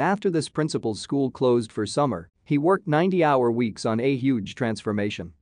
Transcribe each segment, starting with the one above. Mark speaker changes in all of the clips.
Speaker 1: After this principal's school closed for summer, he worked 90-hour weeks on a huge transformation.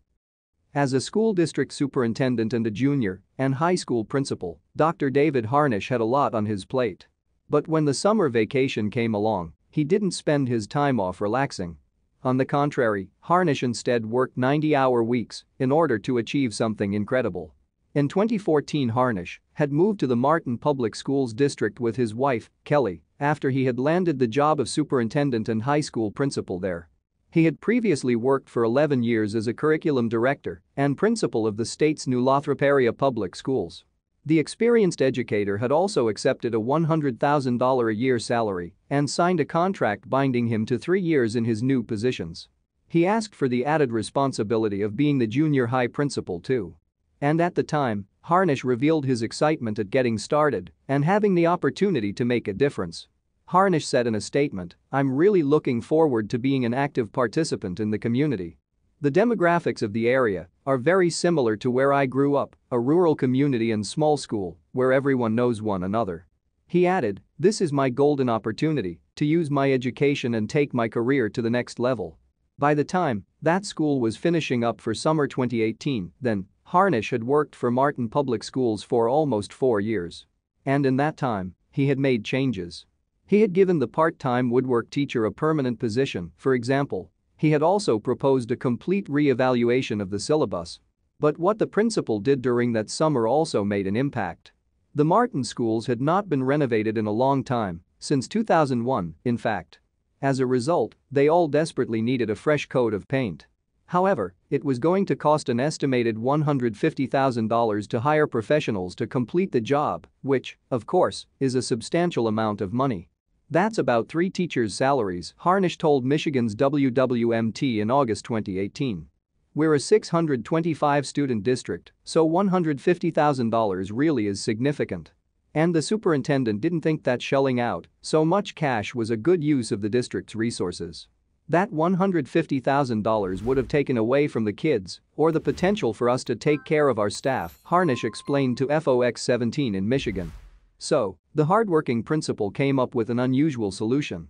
Speaker 1: As a school district superintendent and a junior and high school principal, Dr. David Harnish had a lot on his plate. But when the summer vacation came along, he didn't spend his time off relaxing. On the contrary, Harnish instead worked 90-hour weeks in order to achieve something incredible. In 2014, Harnish had moved to the Martin Public Schools district with his wife, Kelly, after he had landed the job of superintendent and high school principal there. He had previously worked for 11 years as a curriculum director and principal of the state's New Lothrop area public schools. The experienced educator had also accepted a $100,000 a year salary and signed a contract binding him to 3 years in his new positions. He asked for the added responsibility of being the junior high principal too. And at the time, Harnish revealed his excitement at getting started and having the opportunity to make a difference. Harnish said in a statement, "I'm really looking forward to being an active participant in the community. The demographics of the area are very similar to where I grew up, a rural community and small school where everyone knows one another." He added, "This is my golden opportunity to use my education and take my career to the next level." By the time that school was finishing up for summer 2018, then, Harnish had worked for Martin Public Schools for almost 4 years. And in that time, he had made changes. He had given the part-time woodwork teacher a permanent position, for example. He had also proposed a complete re-evaluation of the syllabus. But what the principal did during that summer also made an impact. The Martin schools had not been renovated in a long time, since 2001, in fact. As a result, they all desperately needed a fresh coat of paint. However, it was going to cost an estimated $150,000 to hire professionals to complete the job, which, of course, is a substantial amount of money. That's about 3 teachers' salaries, Harnish told Michigan's WWMT in August 2018. "We're a 625-student district, so $150,000 really is significant." And the superintendent didn't think that shelling out so much cash was a good use of the district's resources. That $150,000 would have taken away from the kids or the potential for us to take care of our staff, Harnish explained to FOX 17 in Michigan. So, the hardworking principal came up with an unusual solution.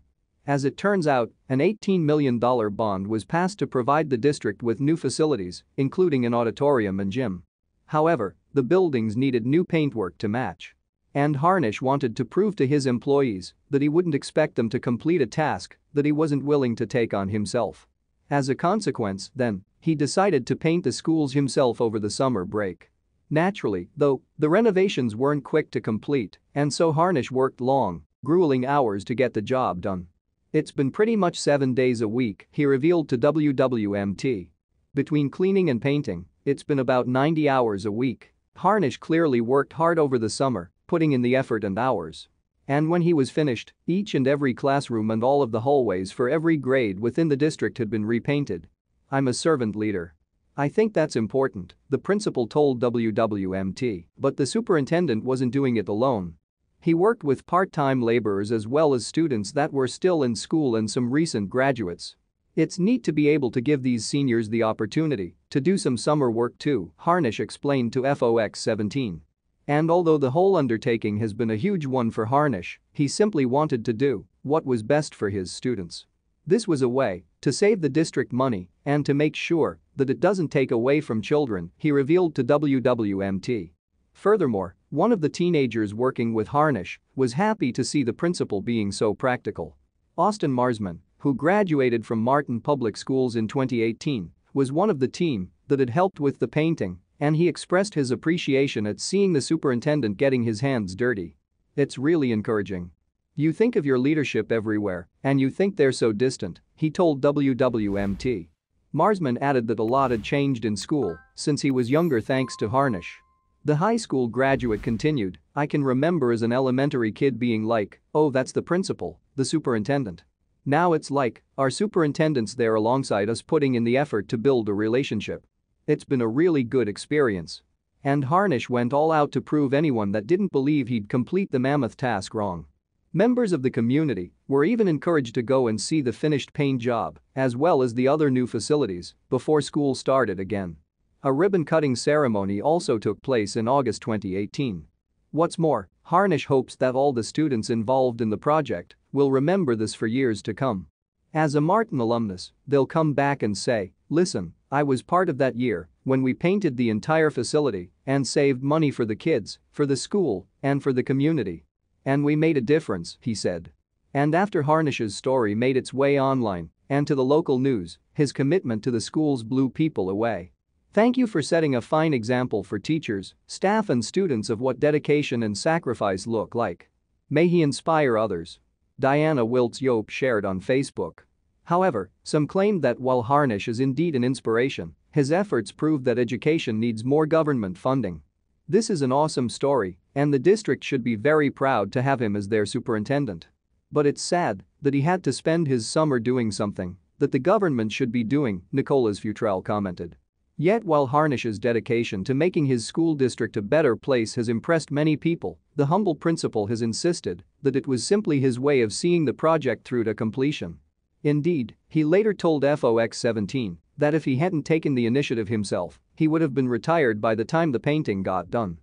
Speaker 1: As it turns out, an $18 million bond was passed to provide the district with new facilities, including an auditorium and gym. However, the buildings needed new paintwork to match. And Harnish wanted to prove to his employees that he wouldn't expect them to complete a task that he wasn't willing to take on himself. As a consequence, then, he decided to paint the schools himself over the summer break. Naturally, though, the renovations weren't quick to complete, and so Harnish worked long, grueling hours to get the job done. "It's been pretty much 7 days a week," he revealed to WWMT. "Between cleaning and painting, it's been about 90 hours a week." Harnish clearly worked hard over the summer, putting in the effort and hours. And when he was finished, each and every classroom and all of the hallways for every grade within the district had been repainted. "I'm a servant leader. I think that's important," the principal told WWMT, but the superintendent wasn't doing it alone. He worked with part-time laborers as well as students that were still in school and some recent graduates. "It's neat to be able to give these seniors the opportunity to do some summer work too," Harnish explained to FOX 17. And although the whole undertaking has been a huge one for Harnish, he simply wanted to do what was best for his students. This was a way to save the district money and to make sure that it doesn't take away from children, he revealed to WWMT. Furthermore, one of the teenagers working with Harnish was happy to see the principal being so practical. Austin Marsman, who graduated from Martin Public Schools in 2018, was one of the team that had helped with the painting, and he expressed his appreciation at seeing the superintendent getting his hands dirty. "It's really encouraging. You think of your leadership everywhere, and you think they're so distant," he told WWMT. Marsman added that a lot had changed in school since he was younger thanks to Harnish. The high school graduate continued, "I can remember as an elementary kid being like, oh, that's the principal, the superintendent. Now it's like, our superintendent's there alongside us putting in the effort to build a relationship. It's been a really good experience." And Harnish went all out to prove anyone that didn't believe he'd complete the mammoth task wrong. Members of the community were even encouraged to go and see the finished paint job, as well as the other new facilities, before school started again. A ribbon-cutting ceremony also took place in August 2018. What's more, Harnish hopes that all the students involved in the project will remember this for years to come. As a Martin alumnus, they'll come back and say, "Listen, I was part of that year when we painted the entire facility and saved money for the kids, for the school, and for the community. And we made a difference," he said. And after Harnish's story made its way online and to the local news, his commitment to the schools blew people away. "Thank you for setting a fine example for teachers, staff and students of what dedication and sacrifice look like. May he inspire others." Diana Wiltz-Yope shared on Facebook. However, some claimed that while Harnish is indeed an inspiration, his efforts prove that education needs more government funding. "This is an awesome story, and the district should be very proud to have him as their superintendent. But it's sad that he had to spend his summer doing something that the government should be doing," Nicholas Futrell commented. Yet while Harnish's dedication to making his school district a better place has impressed many people, the humble principal has insisted that it was simply his way of seeing the project through to completion. Indeed, he later told FOX17 that if he hadn't taken the initiative himself, he would have been retired by the time the painting got done.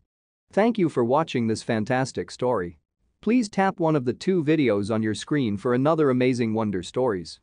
Speaker 1: Thank you for watching this fantastic story. Please tap one of the 2 videos on your screen for another amazing Wonder Stories.